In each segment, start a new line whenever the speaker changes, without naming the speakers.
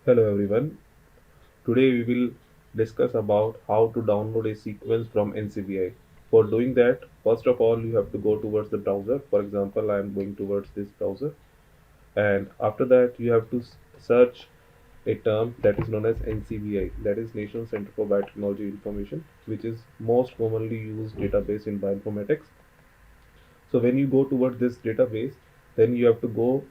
Hello everyone. Today we will discuss about how to download a sequence from NCBI. For doing that, first of all you have to go towards the browser. For example, I am going towards this browser, and after that you have to search a term that is known as NCBI, that is National Center for Biotechnology Information, which is most commonly used database in bioinformatics. So when you go towards this database, then you have to go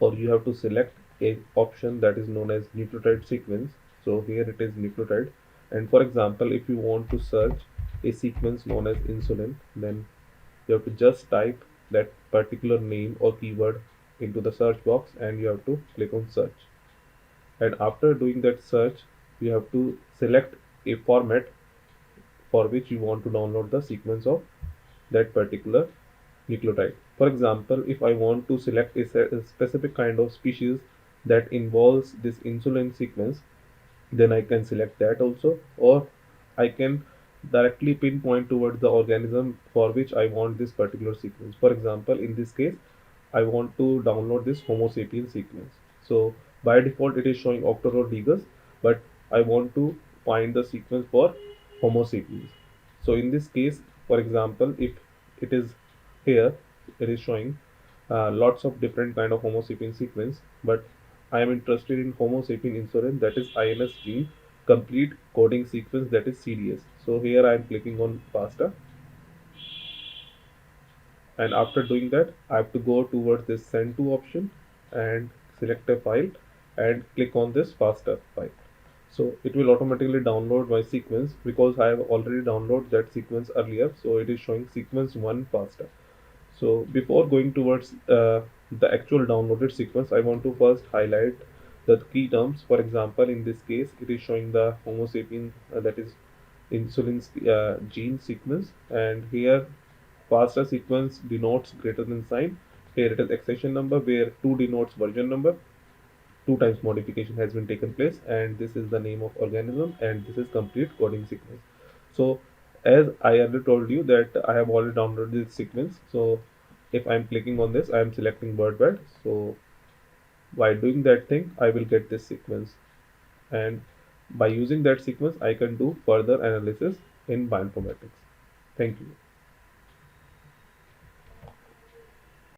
or you have to select a option that is known as nucleotide sequence. So here it is nucleotide, and for example, if you want to search a sequence known as insulin, then you have to just type that particular name or keyword into the search box and you have to click on search. And after doing that search, you have to select a format for which you want to download the sequence of that particular nucleotide. For example, if I want to select a specific kind of species that involves this insulin sequence, then I can select that also, or I can directly pinpoint towards the organism for which I want this particular sequence. For example, in this case, I want to download this Homo sapiens sequence. So by default, it is showing Octorodigus, but I want to find the sequence for Homo sapiens. So in this case, for example, if it is here, it is showing lots of different kind of Homo sapiens sequence, but I am interested in Homo sapien insulin, that is INS gene complete coding sequence, that is CDS. So here I am clicking on FASTA, and after doing that I have to go towards this send to option and select a file and click on this FASTA file. So it will automatically download my sequence because I have already downloaded that sequence earlier. So it is showing sequence 1 FASTA. So before going towards the actual downloaded sequence, I want to first highlight the key terms. For example, in this case, it is showing the Homo sapien, that is insulin gene sequence, and here FASTA sequence denotes greater than sign. Here it is accession number where 2 denotes version number. 2 times modification has been taken place, and this is the name of organism, and this is complete coding sequence. So as I already told you that I have already downloaded this sequence, so if I'm clicking on this, I am selecting bird bed. So by doing that thing, I will get this sequence, and by using that sequence I can do further analysis in bioinformatics. Thank you.